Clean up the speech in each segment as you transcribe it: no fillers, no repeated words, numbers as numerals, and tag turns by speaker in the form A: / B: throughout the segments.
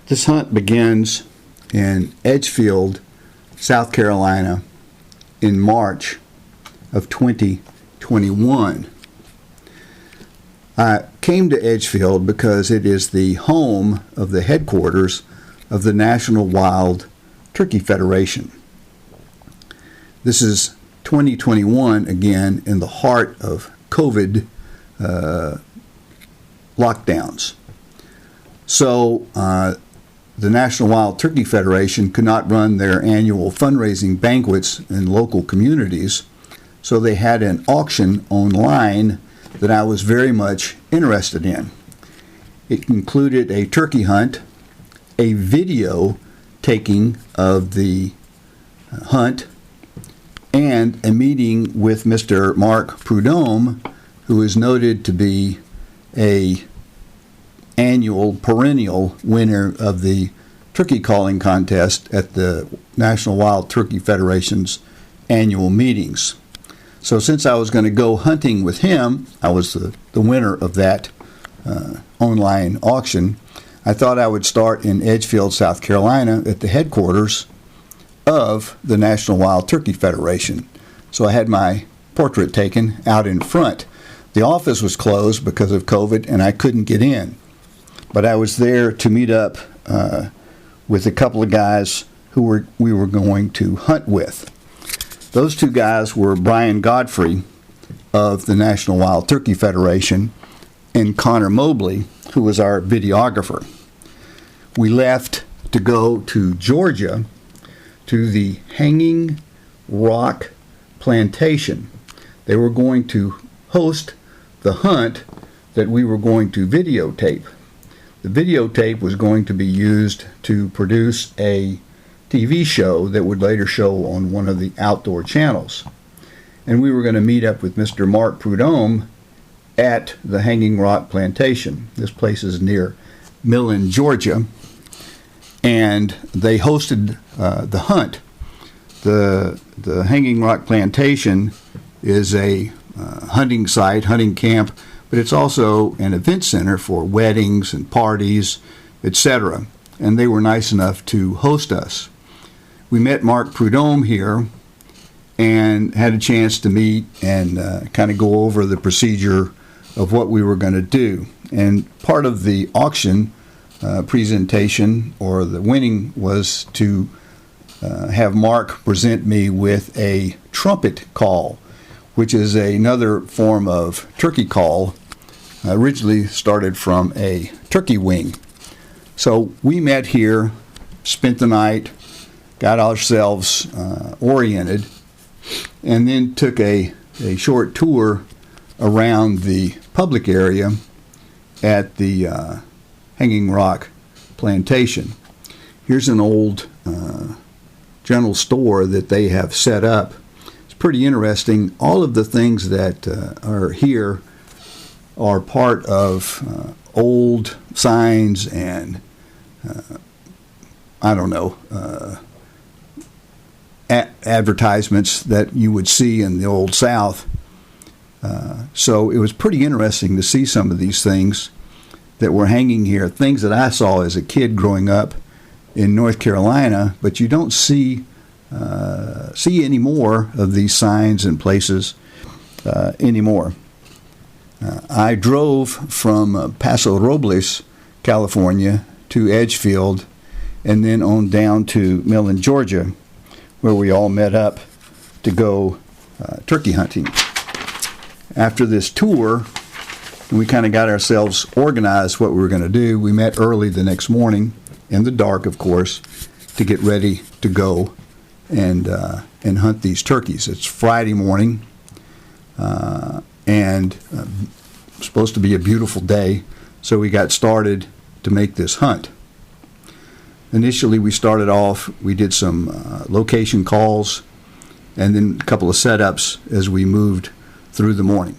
A: This hunt begins in Edgefield, South Carolina in March of 2021. I came to Edgefield because it is the home of the headquarters of the National Wild Turkey Federation. This is 2021, again, in the heart of COVID lockdowns. So the National Wild Turkey Federation could not run their annual fundraising banquets in local communities, so they had an auction online that I was very much interested in. It included a turkey hunt, a video taking of the hunt, and a meeting with Mr. Mark Prudhomme, who is noted to be a perennial winner of the turkey calling contest at the National Wild Turkey Federation's annual meetings. So since I was going to go hunting with him, I was the winner of that online auction, I thought I would start in Edgefield, South Carolina at the headquarters of the National Wild Turkey Federation. So I had my portrait taken out in front. The office was closed because of COVID and I couldn't get in. But I was there to meet up with a couple of guys who we were going to hunt with. Those two guys were Brian Godfrey of the National Wild Turkey Federation and Connor Mobley, who was our videographer. We left to go to Georgia to the Hanging Rock Plantation. They were going to host the hunt that we were going to videotape. The videotape was going to be used to produce a TV show that would later show on one of the outdoor channels. And we were going to meet up with Mr. Mark Prudhomme at the Hanging Rock Plantation. This place is near Millen, Georgia. And they hosted the hunt. The Hanging Rock Plantation is a hunting site, hunting camp, but it's also an event center for weddings and parties, etc. And they were nice enough to host us. We met Mark Prudhomme here and had a chance to meet and kind of go over the procedure of what we were going to do. And part of the auction presentation, or the winning, was to have Mark present me with a trumpet call, which is another form of turkey call, originally started from a turkey wing. So we met here, spent the night, got ourselves oriented, and then took a short tour around the public area at the Hanging Rock Plantation. Here's an old general store that they have set up. It's pretty interesting. All of the things that are here are part of old signs and advertisements that you would see in the Old South. So it was pretty interesting to see some of these things that were hanging here, things that I saw as a kid growing up in North Carolina, but you don't see any more of these signs and places anymore. I drove from Paso Robles, California, to Edgefield, and then on down to Millen, Georgia, where we all met up to go turkey hunting. After this tour, we kind of got ourselves organized what we were going to do. We met early the next morning, in the dark, of course, to get ready to go and hunt these turkeys. It's Friday morning, and supposed to be a beautiful day, so we got started to make this hunt. Initially, we started off, we did some location calls, and then a couple of setups as we moved through the morning.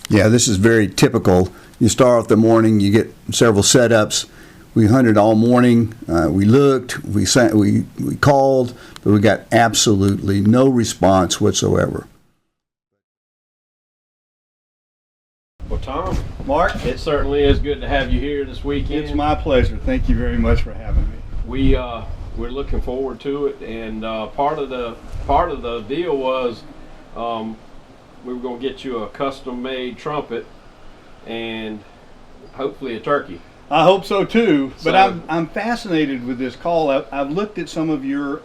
A: Yeah, this is very typical. You start off the morning, you get several setups. We hunted all morning. We looked, we called, but we got absolutely no response whatsoever.
B: Well, Tom,
C: Mark,
B: it certainly is good to have you here this weekend.
C: it's my pleasure. Thank you very much for having me.
B: We're looking forward to it, and part of the deal was we were going to get you a custom-made trumpet and hopefully a turkey.
C: I hope so too. But
B: So-
C: I'm fascinated with this call. I've looked at some of your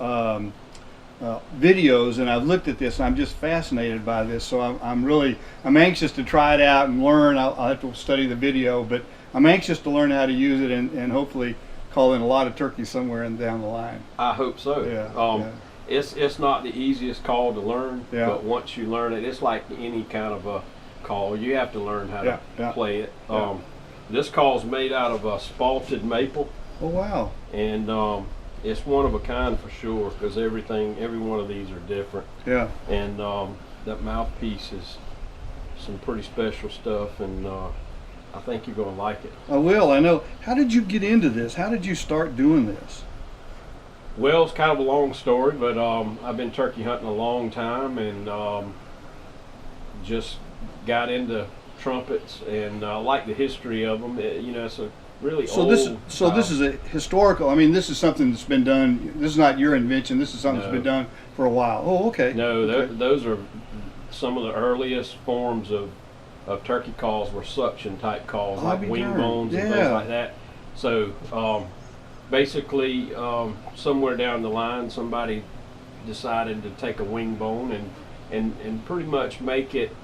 C: videos, and I've looked at this, and I'm just fascinated by this. So I'm anxious to try it out and learn. I'll have to study the video, but I'm anxious to learn how to use it and hopefully call in a lot of turkeys somewhere down the line.
B: I hope so.
C: Yeah,
B: It's not the easiest call to learn,
C: Yeah.
B: but once you learn it, it's like any kind of a call. You have to learn how to
C: Yeah.
B: play it.
C: Yeah.
B: This call is made out of a spalted maple.
C: Oh wow.
B: And it's one of a kind for sure, because every one of these are different.
C: Yeah.
B: And that mouthpiece is some pretty special stuff, and I think you're going to like it.
C: I will. I know. How did you get into this? How did you start doing this?
B: Well, it's kind of a long story, but I've been turkey hunting a long time, and just got into trumpets, and I like the history of them. It's a really
C: So
B: old
C: this is a historical. I mean, this is something that's been done. This is not your invention. This is something that's been done for a while. Oh, okay.
B: No,
C: Okay.
B: those are some of the earliest forms of turkey calls were suction type calls,
C: I'll
B: like
C: be
B: wing
C: darned.
B: bones and
C: Yeah.
B: things like that. So basically, somewhere down the line, somebody decided to take a wing bone and pretty much make it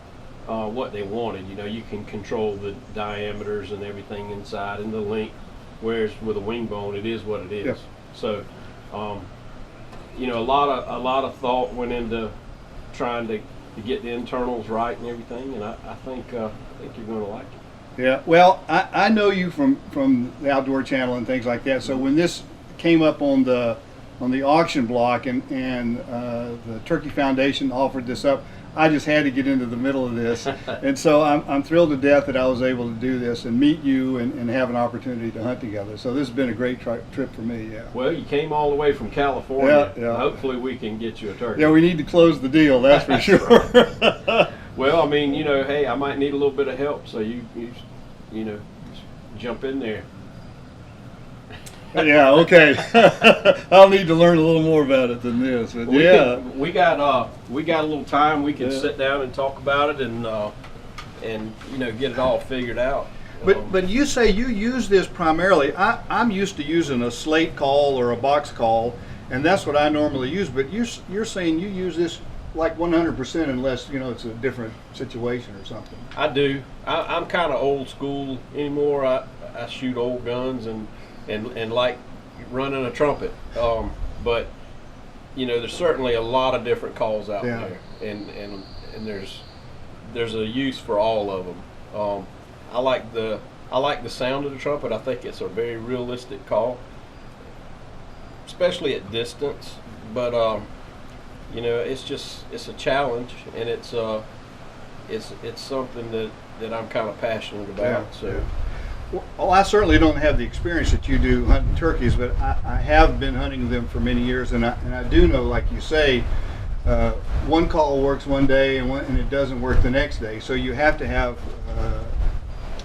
B: what they wanted. You can control the diameters and everything inside and the length, whereas with a wing bone, it is what it is.
C: Yeah.
B: So, a lot of thought went into trying to get the internals right and everything, and I think you're going to like it.
C: Yeah. Well, I know you from the Outdoor Channel and things like that. So when this came up on the auction block and the Turkey Foundation offered this up, I just had to get into the middle of this, and so I'm thrilled to death that I was able to do this and meet you and have an opportunity to hunt together. So this has been a great trip for me. Yeah.
B: Well, you came all the way from California.
C: Yeah.
B: Hopefully we can get you a turkey.
C: Yeah, we need to close the deal. That's for sure.
B: Well, I mean, hey, I might need a little bit of help, so you jump in there.
C: Yeah. Okay. I'll need to learn a little more about it than this, but
B: We
C: yeah.
B: we got a little time. We can
C: Yeah.
B: sit down and talk about it and get it all figured out.
C: But you say you use this primarily. I'm used to using a slate call or a box call, and that's what I normally use. But you're saying you use this like 100% unless it's a different situation or something.
B: I do. I'm kind of old school anymore. I shoot old guns and like running a trumpet. But there's certainly a lot of different calls out
C: Yeah.
B: there, and there's a use for all of them. I like the sound of the trumpet. I think it's a very realistic call, especially at distance. But it's a challenge, and it's something that I'm kind of passionate about.
C: Yeah,
B: So.
C: yeah. Well, I certainly don't have the experience that you do hunting turkeys, but I have been hunting them for many years, and I do know, like you say, one call works one day and it doesn't work the next day. So you have to have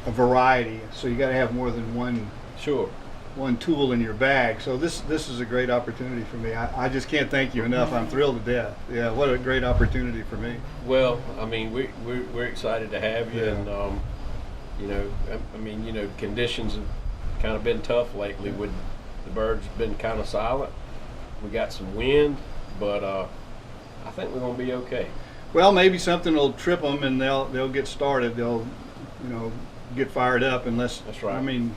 C: a variety. So you got to have more than one tool in your bag. So this is a great opportunity for me. I just can't thank you enough. I'm thrilled to death. Yeah, what a great opportunity for me.
B: Well, I mean, we're excited to have you,
C: Yeah.
B: and conditions have kind of been tough lately. With the birds been kind of silent. We got some wind, but I think we're gonna be okay.
C: Well, maybe something will trip them and they'll get started. They'll get fired up unless.
B: That's right.
C: I mean,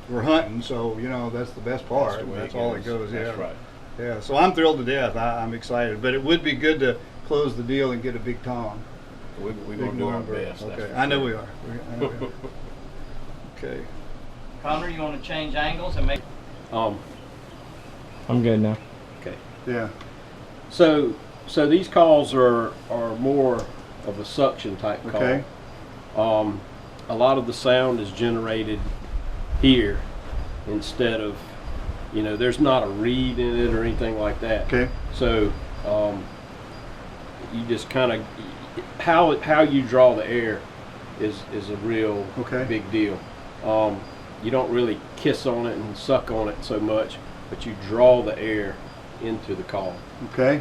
C: we're hunting, so that's the best part.
B: the way
C: That's
B: it
C: all it goes. Yeah.
B: That's right.
C: Yeah. So I'm thrilled to death. I'm excited, but it would be good to close the deal and get a big tom.
B: We're
C: Big
B: gonna do our
C: number.
B: best. that's
C: Okay.
B: for
C: I know
B: sure.
C: we are. I know we are. Okay.
D: Connor, you want to change angles and make?
B: Um,
E: I'm good now.
B: okay.
C: Yeah.
B: So these calls are more of a suction type call.
C: Okay.
B: A lot of the sound is generated here instead of, there's not a reed in it or anything like that.
C: Okay.
B: So you just kind of, how you draw the air is a real
C: Okay.
B: big deal. You don't really kiss on it and suck on it so much, but you draw the air into the call.
C: Okay.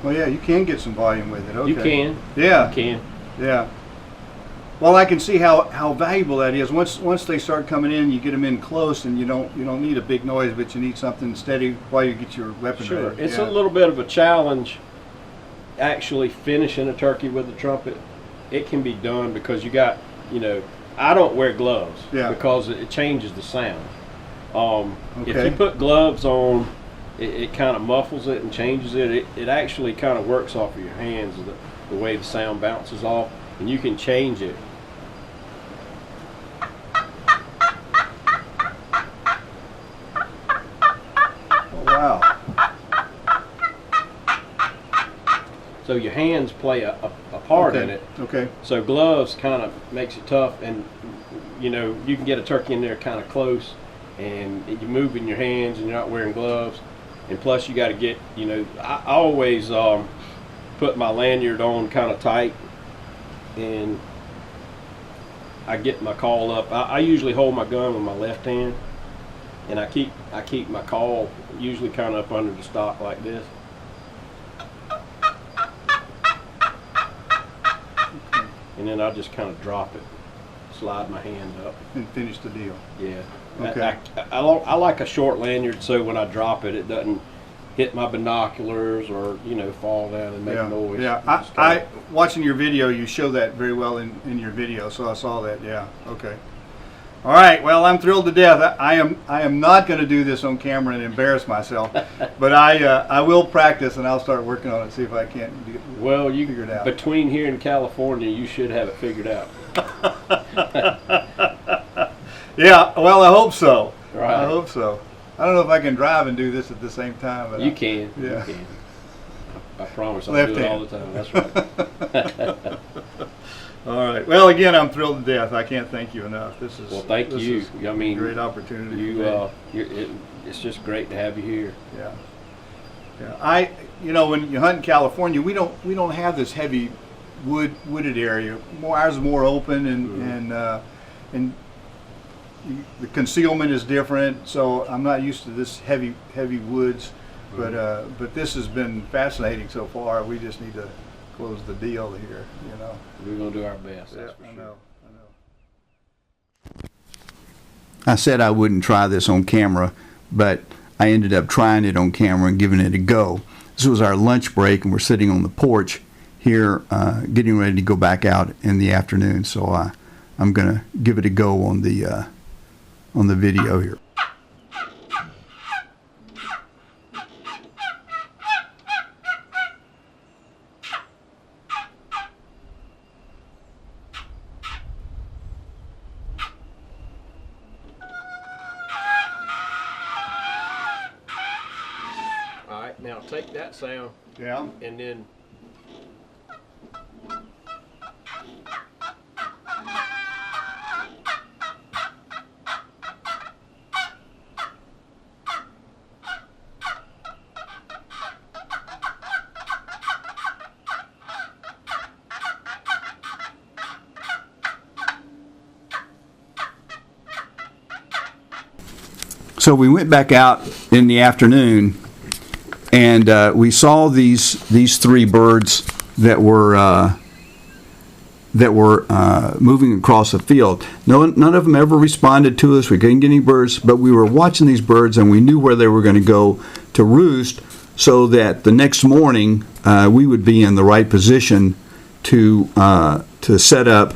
C: Well, yeah, you can get some volume with it. Okay.
B: You can.
C: Yeah.
B: You can.
C: Yeah. Well, I can see how valuable that is. Once they start coming in, you get them in close, and you don't need a big noise, but you need something steady while you get your weapon
B: Sure.
C: ready.
B: It's
C: Yeah.
B: a little bit of a challenge actually finishing a turkey with a trumpet. It can be done because you got, I don't wear gloves
C: Yeah.
B: because it changes the sound. If
C: Okay.
B: you put gloves on, it kind of muffles it and changes it. It actually kind of works off of your hands, the way the sound bounces off, and you can change it.
C: Oh, wow.
B: So your hands play a part in
C: Okay.
B: it.
C: Okay.
B: So gloves kind of makes it tough, and you can get a turkey in there kind of close, and you're moving your hands, and you're not wearing gloves, and plus you got to get, I always put my lanyard on kind of tight, and I get my call up. I usually hold my gun with my left hand, and I keep my call usually kind of up under the stock like this. And then I just kind of drop it, slide my hand up.
C: And finish the deal.
B: Yeah.
C: Okay.
B: I like a short lanyard so when I drop it, it doesn't hit my binoculars or, fall down and make
C: Yeah.
B: noise.
C: Yeah.
B: Just
C: I
B: kinda-
C: watching your video, you show that very well in your video, so I saw that. Yeah. Okay. All right. Well, I'm thrilled to death. I am not going to do this on camera and embarrass myself, but I will practice, and I'll start working on it, see if I can't do it.
B: Well,
C: Figure it out.
B: between here and California, you should have it figured out.
C: Yeah, well, I hope so.
B: Right.
C: I hope so. I don't know if I can drive and do this at the same time. But
B: You can.
C: Yeah.
B: You can. I promise I'll
C: Left
B: do it all
C: hand.
B: the time. That's right.
C: All right. Well, again, I'm thrilled to death. I can't thank you enough. This is
B: Well, thank
C: this
B: you.
C: is
B: I mean,
C: a great opportunity. for me.
B: it's just great to have you here.
C: Yeah. Yeah. When you hunt in California, we don't have this heavy wooded area. Ours is more open and the concealment is different. So I'm not used to this heavy woods, but this has been fascinating so far. We just need to close the deal here.
B: We're gonna do our best. That's for
C: I
B: sure.
C: know.
A: I said I wouldn't try this on camera, but I ended up trying it on camera and giving it a go. This was our lunch break, and we're sitting on the porch here, getting ready to go back out in the afternoon. So I'm going to give it a go on the video here.
B: All right, now take that sound
C: Yeah.
B: and then
A: So we went back out in the afternoon, and we saw these three birds that were moving across the field. None of them ever responded to us. We couldn't get any birds, but we were watching these birds, and we knew where they were going to go to roost, so that the next morning we would be in the right position to to set up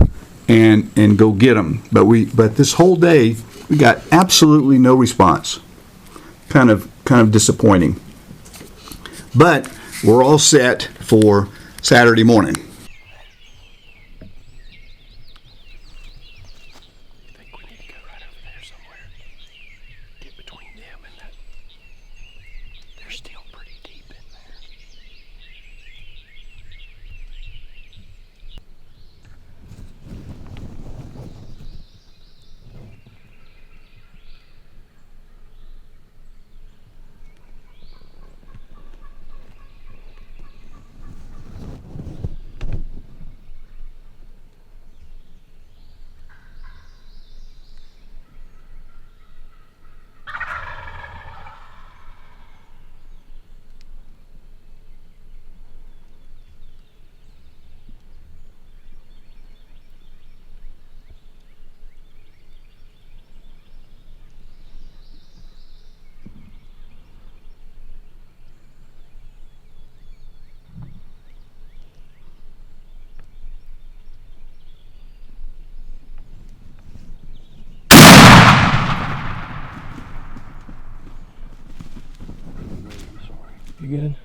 A: and go get them. But this whole day, we got absolutely no response. Kind of disappointing. But we're all set for Saturday morning.
B: I think we need to go right over there somewhere. Get between them and that. They're still pretty deep in there.
E: You good?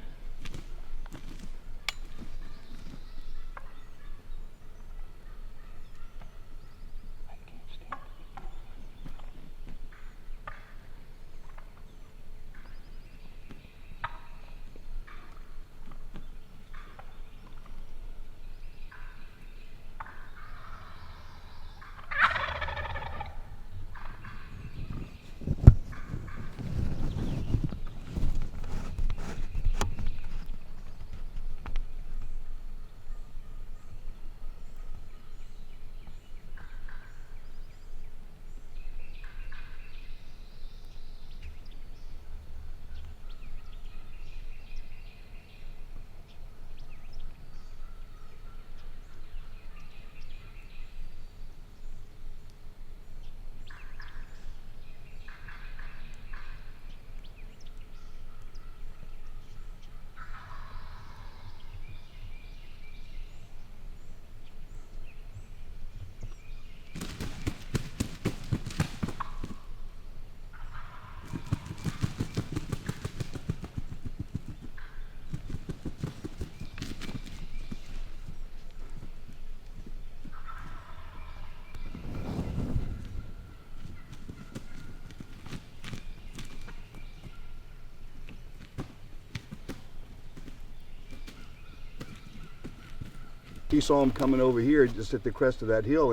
C: He saw him coming over here just at the crest of that hill,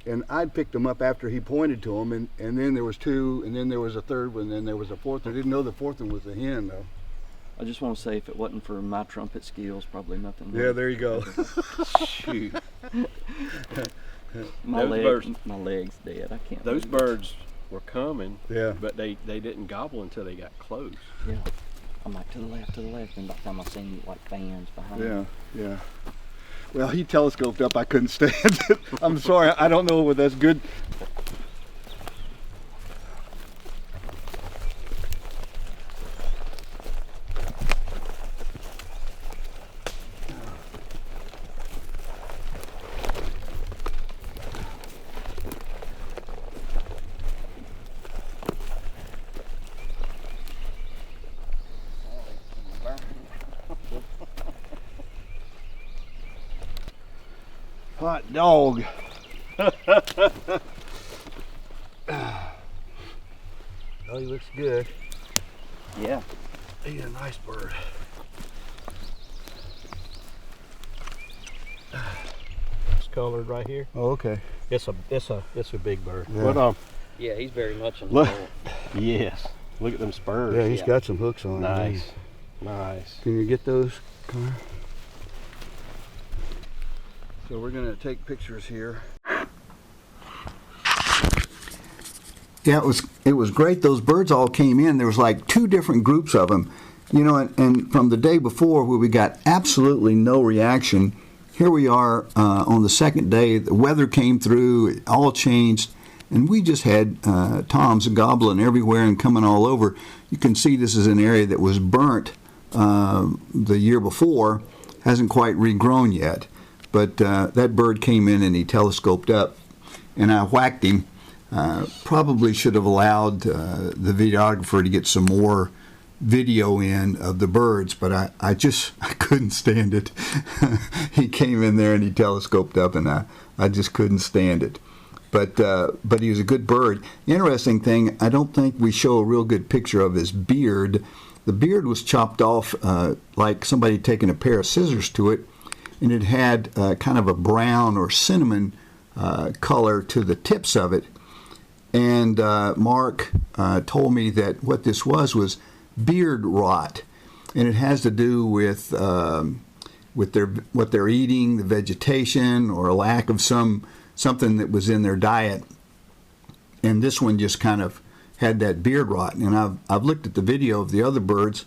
C: and I'd picked him up after he pointed to him, and then there was two, and then there was a third one, and then there was a fourth. I didn't know the fourth one was a hen, though.
D: I just want to say, if it wasn't for my trumpet skills, probably nothing.
C: Yeah, there you go.
B: Shoot.
D: My
B: Those
D: leg's dead. I can't.
B: Those
D: move.
B: birds were coming,
C: Yeah.
B: but they didn't gobble until they got close.
D: Yeah. I'm like to the left, and by the time I seen like fans behind.
C: Yeah,
D: me.
C: yeah. Well, he telescoped up. I couldn't stand it. I'm sorry. I don't know whether that's good. Hot dog. Oh, he looks good.
D: Yeah.
C: He's a nice bird.
B: It's colored right here.
C: Oh, okay.
B: It's a big bird.
C: Yeah.
B: But
D: Yeah, he's very much in the
C: Look.
D: hole.
B: yes. Look at them spurs.
C: Yeah, he's
D: Yeah.
C: got some hooks on him.
B: Nice. Nice.
C: Can you get those, Connor? So we're gonna take pictures here.
A: Yeah, it was great. Those birds all came in. There was like two different groups of them, you know. And from the day before, where we got absolutely no reaction, here we are on the second day. The weather came through. It all changed, and we just had toms gobbling everywhere and coming all over. You can see this is an area that was burnt the year before, hasn't quite regrown yet. But that bird came in and he telescoped up, and I whacked him. Probably should have allowed the videographer to get some more video in of the birds, but I couldn't stand it. He came in there and he telescoped up, and I just couldn't stand it. But he was a good bird. The interesting thing, I don't think we show a real good picture of his beard. The beard was chopped off like somebody taking a pair of scissors to it, and it had kind of a brown or cinnamon color to the tips of it. And Mark told me that what this was beard rot, and it has to do with what they're eating, the vegetation, or a lack of something that was in their diet. And this one just kind of had that beard rot. And I've looked at the video of the other birds,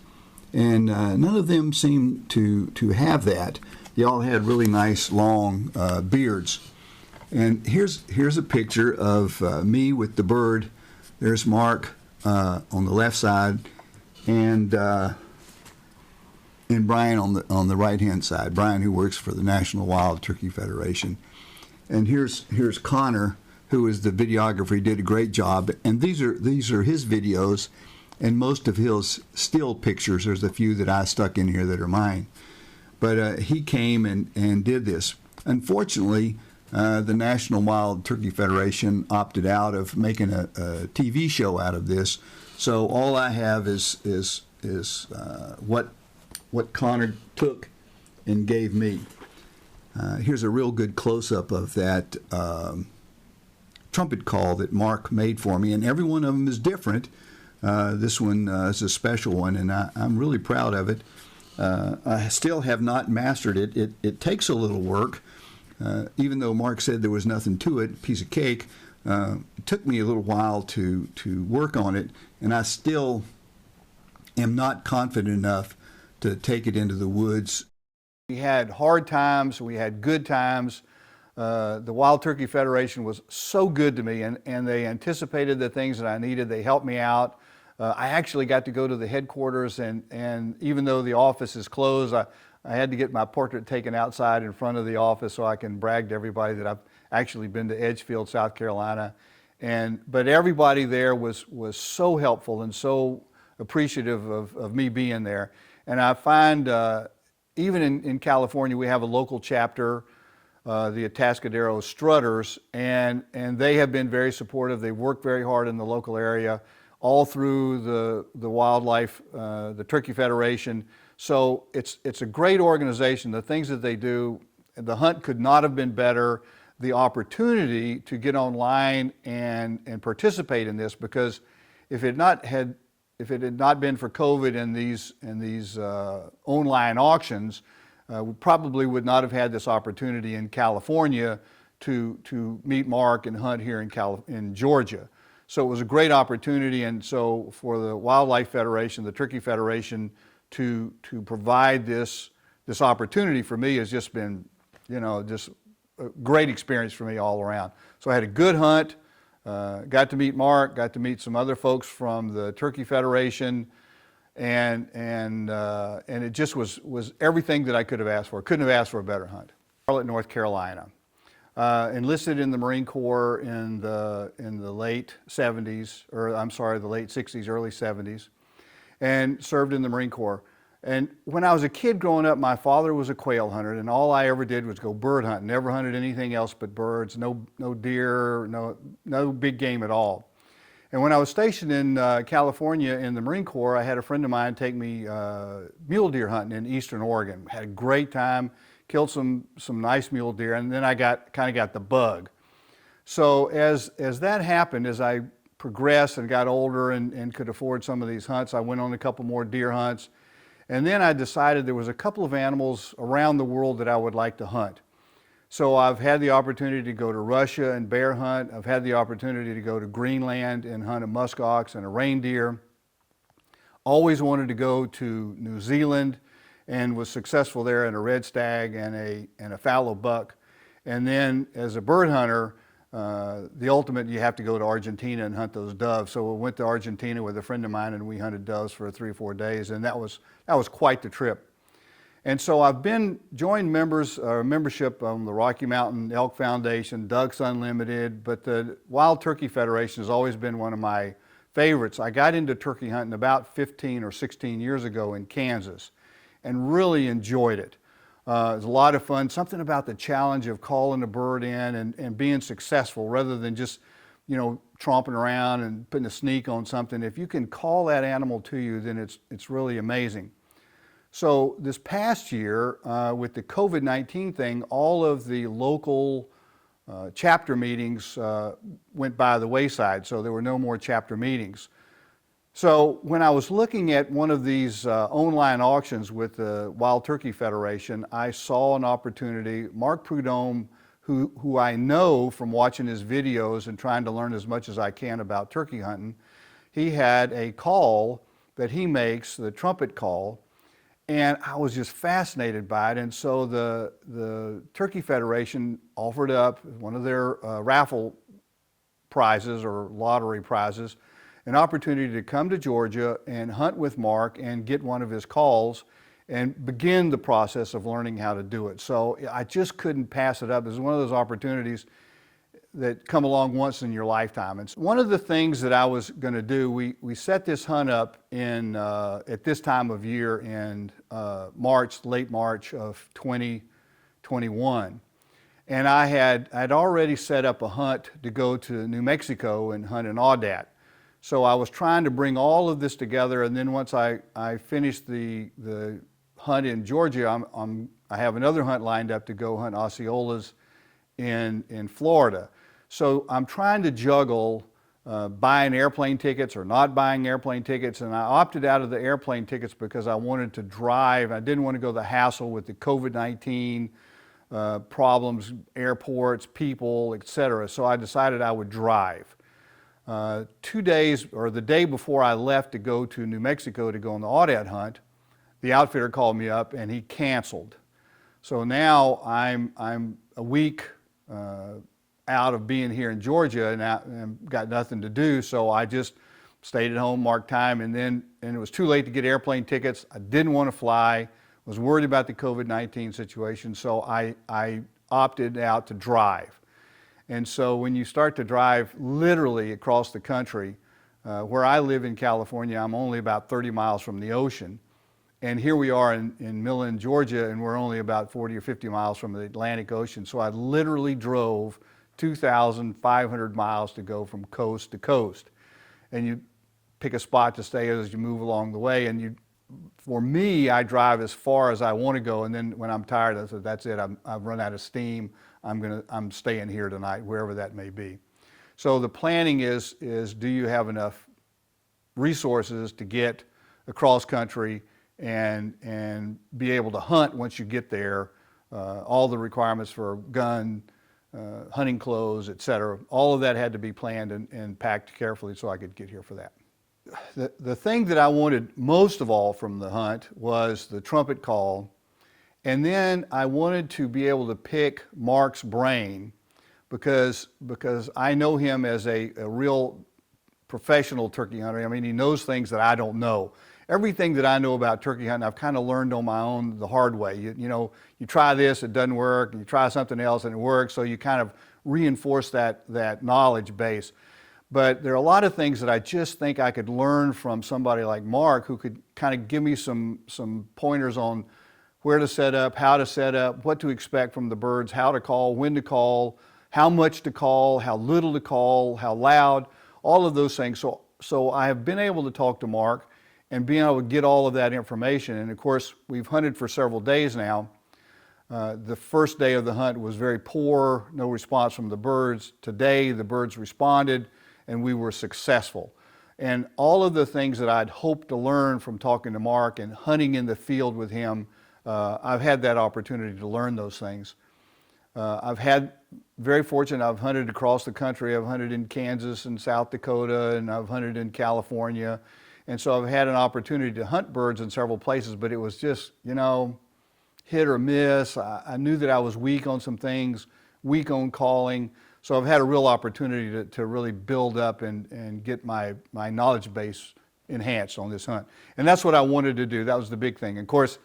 A: and none of them seem to have that. They all had really nice long beards. And here's a picture of me with the bird. There's Mark on the left side, and Brian on the right hand side. Brian, who works for the National Wild Turkey Federation. And here's Connor, who is the videographer. He did a great job. And these are his videos, and most of his still pictures. There's a few that I stuck in here that are mine. But he came and did this. Unfortunately, the National Wild Turkey Federation opted out of making a TV show out of this. So all I have is what Connor took and gave me. Here's a real good close-up of that trumpet call that Mark made for me, and every one of them is different. This one is a special one, and I'm really proud of it. I still have not mastered it. It takes a little work. Even though Mark said there was nothing to it, piece of cake, it took me a little while to work on it, and I still am not confident enough to take it into the woods. We had hard times, we had good times. The Wild Turkey Federation was so good to me, and they anticipated the things that I needed. They helped me out. I actually got to go to the headquarters, and even though the office is closed, I had to get my portrait taken outside in front of the office so I can brag to everybody that I've actually been to Edgefield, South Carolina. But everybody there was so helpful and so appreciative of me being there. And I find even in California, we have a local chapter, the Atascadero Strutters, and they have been very supportive. They've worked very hard in the local area, all through the wildlife, the Turkey Federation. So it's a great organization. The things that they do, the hunt could not have been better. The opportunity to get online and participate in this, because if it had not been for COVID and these online auctions, we probably would not have had this opportunity in California to meet Mark and hunt here in Georgia. So it was a great opportunity, and so for the Wildlife Federation, the Turkey Federation, to provide this opportunity for me has just been, just a great experience for me all around. So I had a good hunt. Got to meet Mark, got to meet some other folks from the Turkey Federation, and it just was everything that I could have asked for. Couldn't have asked for a better hunt. Charlotte, North Carolina. Enlisted in the Marine Corps in the late 70s, or I'm sorry, the late 60s, early 70s, and served in the Marine Corps. And when I was a kid growing up, my father was a quail hunter, and all I ever did was go bird hunting. Never hunted anything else but birds, no deer, no big game at all. And when I was stationed in California in the Marine Corps, I had a friend of mine take me mule deer hunting in Eastern Oregon. Had a great time, killed some nice mule deer, and then I kind of got the bug. So as that happened, as I progressed and got older and could afford some of these hunts, I went on a couple more deer hunts. And then I decided there was a couple of animals around the world that I would like to hunt. So I've had the opportunity to go to Russia and bear hunt. I've had the opportunity to go to Greenland and hunt a muskox and a reindeer. Always wanted to go to New Zealand and was successful there in a red stag and a fallow buck. And then as a bird hunter, the ultimate, you have to go to Argentina and hunt those doves. So we went to Argentina with a friend of mine, and we hunted doves for 3 or 4 days, and that was quite the trip.
C: And so I've joined membership on the Rocky Mountain Elk Foundation, Ducks Unlimited, but the Wild Turkey Federation has always been one of my favorites. I got into turkey hunting about 15 or 16 years ago in Kansas and really enjoyed it. It was a lot of fun, something about the challenge of calling a bird in and being successful rather than just, tromping around and putting a sneak on something. If you can call that animal to you, then it's really amazing. So this past year, with the COVID-19 thing, all of the local chapter meetings went by the wayside, so there were no more chapter meetings. So when I was looking at one of these online auctions with the Wild Turkey Federation, I saw an opportunity. Mark Prudhomme, who I know from watching his videos and trying to learn as much as I can about turkey hunting, he had a call that he makes, the trumpet call, and I was just fascinated by it. And so the Turkey Federation offered up one of their raffle prizes or lottery prizes, an opportunity to come to Georgia and hunt with Mark and get one of his calls and begin the process of learning how to do it. So I just couldn't pass it up. It was one of those opportunities that come along once in your lifetime. And one of the things that I was going to do, we set this hunt up in at this time of year in late March of 2021. And I'd already set up a hunt to go to New Mexico and hunt an aoudad. So I was trying to bring all of this together, and then once I finished the hunt in Georgia, I have another hunt lined up to go hunt Osceolas in Florida. So I'm trying to juggle buying airplane tickets or not buying airplane tickets, and I opted out of the airplane tickets because I wanted to drive. I didn't want to go the hassle with the COVID-19 problems, airports, people, etc. So I decided I would drive. 2 days, or the day before I left to go to New Mexico to go on the aoudad hunt, the outfitter called me up and he canceled. So now I'm a week out of being here in Georgia and got nothing to do, so I just stayed at home, marked time, and it was too late to get airplane tickets. I didn't want to fly, was worried about the COVID-19 situation, so I opted out to drive. And so when you start to drive literally across the country, where I live in California, I'm only about 30 miles from the ocean. And here we are in Millen, Georgia, and we're only about 40 or 50 miles from the Atlantic Ocean. So I literally drove 2,500 miles to go from coast to coast. And you pick a spot to stay as you move along the way. And for me, I drive as far as I want to go. And then when I'm tired, I said, that's it. I've run out of steam. I'm staying here tonight, wherever that may be. So the planning is do you have enough resources to get across country and be able to hunt once you get there, all the requirements for gun, hunting clothes, etc. All of that had to be planned and packed carefully so I could get here for that. The thing that I wanted most of all from the hunt was the trumpet call, and then I wanted to be able to pick Mark's brain because I know him as a real professional turkey hunter. I mean, he knows things that I don't know. Everything that I know about turkey hunting, I've kind of learned on my own the hard way. You try this, it doesn't work, and you try something else and it works, so you kind of reinforce that knowledge base. But there are a lot of things that I just think I could learn from somebody like Mark, who could kind of give me some pointers on where to set up, how to set up, what to expect from the birds, how to call, when to call, how much to call, how little to call, how loud, all of those things. So I have been able to talk to Mark and being able to get all of that information. And of course, we've hunted for several days now. The first day of the hunt was very poor, no response from the birds. Today, the birds responded and we were successful. And all of the things that I'd hoped to learn from talking to Mark and hunting in the field with him, I've had that opportunity to learn those things. Very fortunate, I've hunted across the country. I've hunted in Kansas and South Dakota, and I've hunted in California. And so I've had an opportunity to hunt birds in several places, but it was just, hit or miss. I knew that I was weak on some things, weak on calling. So I've had a real opportunity to really build up and get my knowledge base enhanced on this hunt. And that's what I wanted to do. That was the big thing. And of course,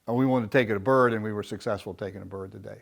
C: we wanted to take a bird, and we were successful taking a bird today.